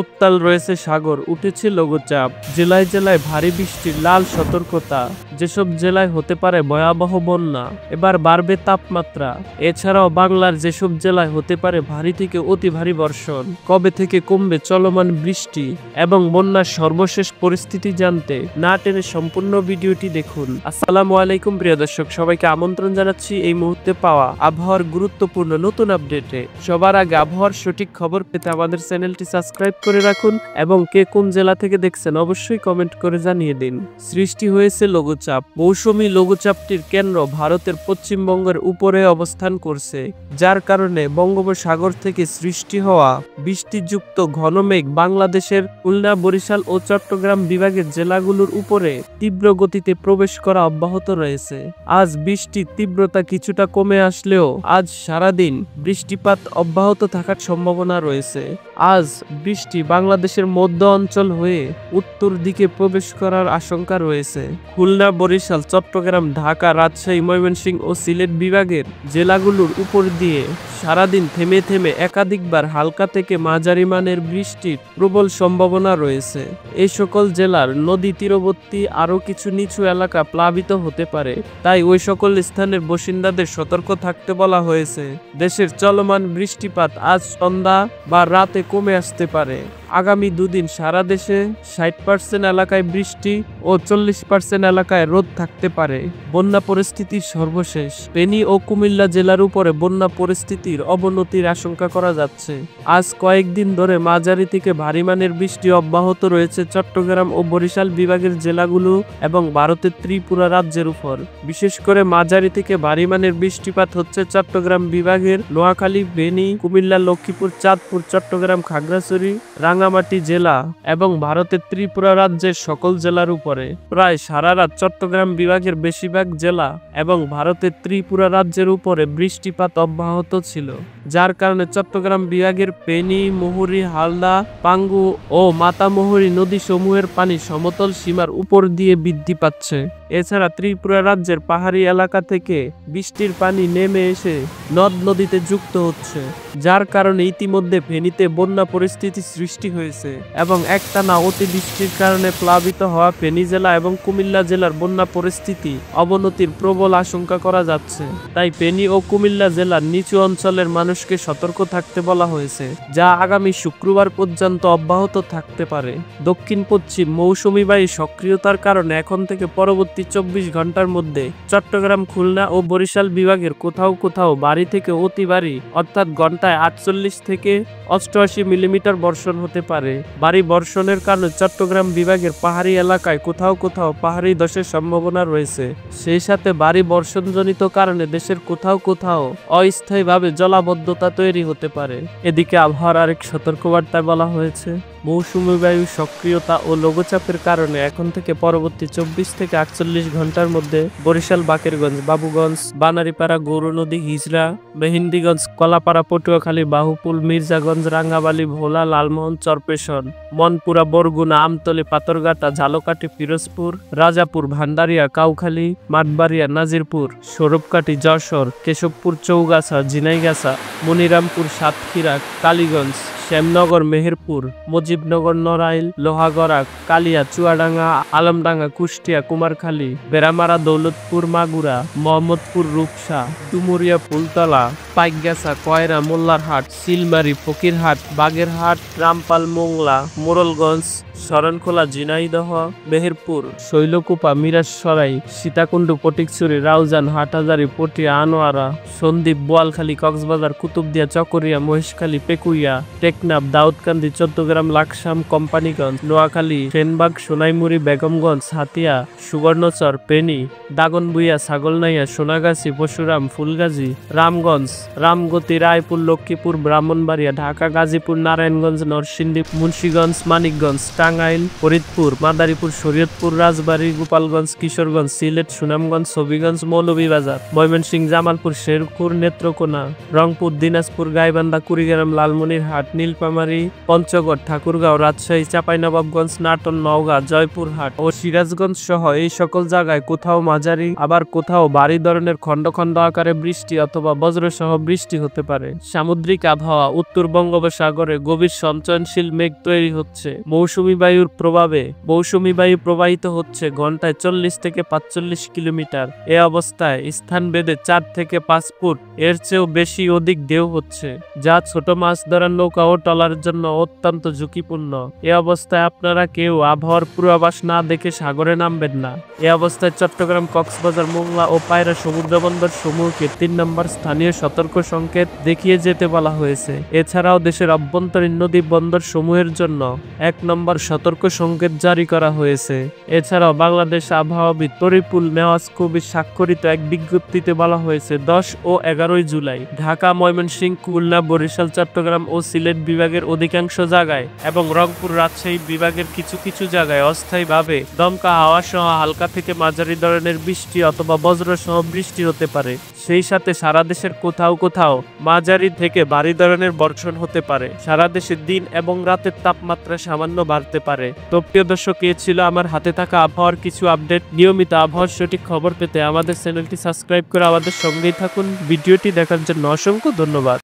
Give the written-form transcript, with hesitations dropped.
উত্তাল রয়েছে সাগর, উঠেছে লঘুচাপ। জেলায় জেলায় ভারী বৃষ্টির লাল সতর্কতা। যেসব জেলায় হতে পারে ভয়াবহ বন্যা। এবার বাড়বে তাপমাত্রা। এছাড়াও বাংলার যেসব জেলায় হতে পারে ভারী থেকে অতি ভারী বর্ষণ, কবে থেকে কমবে চলমান বৃষ্টি এবং বন্যার সর্বশেষ পরিস্থিতি জানতে না টেনে সম্পূর্ণ ভিডিওটি দেখুন। আসসালামু আলাইকুম প্রিয় দর্শক, সবাইকে আমন্ত্রণ জানাচ্ছি এই মুহূর্তে পাওয়া আবহাওয়ার গুরুত্বপূর্ণ নতুন আপডেটে। সবার আগে আবহাওয়ার সঠিক খবর পেতে আমাদের চ্যানেলটি সাবস্ক্রাইব করে রাখুন এবং কে কোন জেলা থেকে দেখছেন অবশ্যই কমেন্ট করে জানিয়ে দিন। সৃষ্টি হয়েছে লঘুচাপ। মৌসুমী লঘুচাপটির কেন্দ্র ভারতের পশ্চিমবঙ্গের উপরে অবস্থান করছে, যার কারণে বঙ্গোপসাগর থেকে সৃষ্টি হওয়া বৃষ্টিযুক্ত ঘন মেঘ বাংলাদেশের খুলনা, বরিশাল ও চট্টগ্রাম বিভাগের জেলাগুলোর উপরে তীব্র গতিতে প্রবেশ করা অব্যাহত রয়েছে। আজ বৃষ্টির তীব্রতা কিছুটা কমে আসলেও আজ সারাদিন বৃষ্টিপাত অব্যাহত থাকার সম্ভাবনা রয়েছে। আজ বৃষ্টি বাংলাদেশের মধ্য অঞ্চল হয়ে উত্তর দিকে প্রবেশ করার আশঙ্কা রয়েছে। খুলনা, বরিশাল, চট্টগ্রাম, ঢাকা, রাজশাহী, ময়মনসিংহ ও সিলেট বিভাগের জেলাগুলোর উপর দিয়ে সারাদিন থেমে থেমে একাধিকবার হালকা থেকে মাঝারি মানের বৃষ্টির প্রবল সম্ভাবনা রয়েছে। এই সকল জেলার নদী তীরবর্তী আরও কিছু নিচু এলাকা প্লাবিত হতে পারে, তাই ওই সকল স্থানের বাসিন্দাদের সতর্ক থাকতে বলা হয়েছে। দেশের চলমান বৃষ্টিপাত আজ সন্ধ্যা বা রাতে কমে আসতে পারে। আগামী দুদিন সারা দেশে 60% এলাকায় বৃষ্টি ও 40% এলাকায় রোদ থাকতে পারে। বন্যা পরিস্থিতির সর্বশেষ। ফেনী ও কুমিল্লা জেলার উপরে বন্যা পরিস্থিতির অবনতির আশঙ্কা করা যাচ্ছে। আজ কয়েকদিন ধরে মাঝারি থেকে ভারী মানের বৃষ্টি অব্যাহত রয়েছে চট্টগ্রাম ও বরিশাল বিভাগের জেলাগুলো এবং ভারতের ত্রিপুরা রাজ্যের উপর। বিশেষ করে মাঝারি থেকে ভারী মানের বৃষ্টিপাত হচ্ছে চট্টগ্রাম বিভাগের নোয়াখালী, ফেনী, কুমিল্লা, লক্ষ্মীপুর, চাঁদপুর, চট্টগ্রাম, খাগড়াছড়ি, রাঙ্গামাটি জেলা এবং ভারতের ত্রিপুরা রাজ্যের সকল জেলার উপরে। প্রায় সারা রাত চট্টগ্রাম বিভাগের বেশিরভাগ জেলা এবং ভারতের ত্রিপুরা রাজ্যের উপরে বৃষ্টিপাত অব্যাহত ছিল, যার কারণে চট্টগ্রাম বিভাগের ফেনী, মুহুরী, হালদা, পাঙ্গু ও মাতামুহুরী নদী সমূহের পানি সমতল সীমার উপর দিয়ে বৃদ্ধি পাচ্ছে। এছাড়া ত্রিপুরা রাজ্যের পাহাড়ি এলাকা থেকে বৃষ্টির পানি নেমে এসে নদ নদীতে যুক্ত হচ্ছে, যার কারণে ইতিমধ্যে ফেনীতে বন্যা পরিস্থিতি সৃষ্টি হয়েছে এবং একটানা অতিবৃষ্টির কারণে প্লাবিত হওয়া ফেনী জেলা এবং কুমিল্লা জেলার বন্যা পরিস্থিতি অবনতির প্রবল আশঙ্কা করা যাচ্ছে। তাই ফেনী ও কুমিল্লা জেলার নিচু অঞ্চলের মানুষকে সতর্ক থাকতে বলা হয়েছে, যা আগামী শুক্রবার পর্যন্ত অব্যাহত থাকতে পারে। দক্ষিণ পশ্চিম মৌসুমী বায়ু সক্রিয়তার কারণে এখন থেকে পরবর্তী 24 ঘন্টার মধ্যে চট্টগ্রাম, খুলনা ও বরিশাল বিভাগের কোথাও কোথাও ভারী থেকে অতি ভারী অর্থাৎ ঘন্টায় 48 থেকে 88 মিলিমিটার বর্ষণ হতে পারে। ভারী বর্ষণের কারণে চট্টগ্রাম বিভাগের পাহাড়ি এলাকায় কোথাও কোথাও পাহাড়ি ধসের সম্ভাবনা রয়েছে। সেই সাথে ভারী বর্ষণজনিত কারণে দেশের কোথাও কোথাও অস্থায়ীভাবে জলাবদ্ধতা তৈরি হতে পারে। এদিকে আবহাওয়ার আরেক সতর্কবার্তায় বলা হয়েছে, মৌসুমী বায়ু সক্রিয়তা ও লঘুচাপের কারণে এখন থেকে পরবর্তী 24 থেকে 48 ঘন্টার মধ্যে বরিশাল, বাকেরগঞ্জ, বাবুগঞ্জ, বানারীপাড়া, গৌরনদী, হিজড়া, মেহেন্দিগঞ্জ, কলাপাড়া, পটুয়াখালী, বাহুপুল, মির্জাগঞ্জ, রাঙ্গাবালী, ভোলা, লালমোহন, চরপেশন, মনপুরা, বরগুনা, আমতলী, পাথরঘাটা, ঝালকাঠি, পিরোজপুর, রাজাপুর, ভান্ডারিয়া, কাউখালী, মাঠবাড়িয়া, নাজিরপুর, সৌরভকাঠি, যশোর, কেশবপুর, চৌগাছা, ঝিনাইগাছা, মনিরামপুর, সাতক্ষীরা, কালীগঞ্জ, শ্যামনগর, মেহেরপুর, মুজিবনগর, নড়াইল, লোহাগড়া, কালিয়া, চুয়াডাঙ্গা, আলমডাঙ্গা, কুষ্টিয়া, কুমারখালী, বেড়ামারা, দৌলতপুর, মাগুরা, মোহাম্মদপুর, রূপসা, ডুমুরিয়া, ফুলতলা, পাইকগাছা, কয়রা, মোল্লারহাট, শিলমারি, ফকিরহাট, বাগেরহাট, রামপাল, মোংলা, মোড়লগঞ্জ, শরণখোলা, ঝিনাইদহ, মেহেরপুর, শৈলকুপা, মিরাজসরাই, সীতাকুণ্ড, ফটিকছড়ি, রাউজান, হাটহাজারী, পটিয়া, আনোয়ারা, সন্দ্বীপ, বোয়ালখালী, কক্সবাজার, কুতুবদিয়া, চকরিয়া, মহেশখালী, পেকুইয়া, টেকনাফ, দাউদকান্দি, চট্টগ্রাম, লাকসাম, কোম্পানিগঞ্জ, নোয়াখালী, সেনবাগ, সোনাইমুড়ি, বেগমগঞ্জ, হাতিয়া, সুবর্ণচর, ফেনী, দাগনভূঞা, ছাগলনাইয়া, সোনাগাছি, পরশুরাম, ফুলগাজী, রামগঞ্জ, রামগতি, রায়পুর, লক্ষ্মীপুর, ব্রাহ্মণবাড়িয়া, ঢাকা, গাজীপুর, নারায়ণগঞ্জ, নরসিংদী, মুন্সিগঞ্জ, মানিকগঞ্জ, টাঙ্গাইল, ফরিদপুর, মাদারীপুর, শরীয়তপুর, রাজবাড়ী, গোপালগঞ্জ, কিশোরগঞ্জ, সিলেট, সুনামগঞ্জ, হবিগঞ্জ, মৌলভীবাজার, ময়মনসিংহ, জামালপুর, শেরপুর, নেত্রকোনা, রংপুর, দিনাজপুর, গাইবান্ধা, কুড়িগ্রাম, লালমনিরহাট, নীলফামারী, পঞ্চগড়, ঠাকুরগাঁও, রাজশাহী, চাঁপাইনবাবগঞ্জ, নাটোর, নওগাঁ, জয়পুরহাট ও সিরাজগঞ্জ সহ এই সকল জায়গায় কোথাও মাঝারি আবার কোথাও ভারী ধরনের খন্ড খন্ড আকারে বৃষ্টি অথবা বজ্রসহ বৃষ্টি হতে পারে। সামুদ্রিক আবহাওয়া, উত্তর বঙ্গোপসাগরে গভীর সঞ্চয়নশীল মেঘ তৈরি হচ্ছে। মৌসুমী বায়ুর প্রভাবে মৌসুমী বায়ু প্রবাহিত হচ্ছে ঘন্টায় 40 থেকে 45 কিলোমিটার। এ অবস্থায় স্থানভেদে 4 থেকে 5 ফুট এর চেয়েও বেশি অধিক ঢেউ হচ্ছে, যা ছোট মাছ ধরার নৌকা ও ট্রলারের জন্য অত্যন্ত ঝুঁকিপূর্ণ। এ অবস্থায় আপনারা কেউ আবহাওয়ার পূর্বাভাস না দেখে সাগরে নামবেন না। এ অবস্থায় চট্টগ্রাম, কক্সবাজার, মোংলা ও পায়রা সমুদ্রবন্দর সমূহকে 3 নম্বর স্থানীয় সতর্ক সংকেত দেখিয়ে যেতে বলা হয়েছে। এছাড়াও দেশের অভ্যন্তরীণ নদী বন্দর সমূহের জন্য 1 নম্বর সতর্ক সংকেত জারি করা হয়েছে। এছাড়াও বাংলাদেশ আবহাওয়াবিদ তরিকুল নেওয়াজ কবির স্বাক্ষরিত এক বিজ্ঞপ্তিতে বলা হয়েছে 10 ও 11 জুলাই ঢাকা, ময়মনসিংহ, খুলনা, বরিশাল, চট্টগ্রাম ও সিলেট বিভাগের অধিকাংশ জায়গায় এবং রংপুর, রাজশাহী বিভাগের কিছু কিছু জায়গায় অস্থায়ীভাবে দমকা হাওয়া সহ হালকা থেকে মাঝারি ধরনের বৃষ্টি অথবা বজ্র সহ বৃষ্টি হতে পারে। সেই সাথে সারা দেশের কোথাও কোথাও মাঝারি থেকে ভারী ধরনের বর্ষণ হতে পারে। সারা দেশে দিন এবং রাতের তাপমাত্রা সামান্য বাড়তে পারে। তো প্রিয় দর্শক, এ ছিল আমার হাতে থাকা আবহাওয়ার কিছু আপডেট। নিয়মিত আবহাওয়ার সঠিক খবর পেতে আমাদের চ্যানেলটি সাবস্ক্রাইব করে আমাদের সঙ্গেই থাকুন। ভিডিওটি দেখার জন্য অসংখ্য ধন্যবাদ।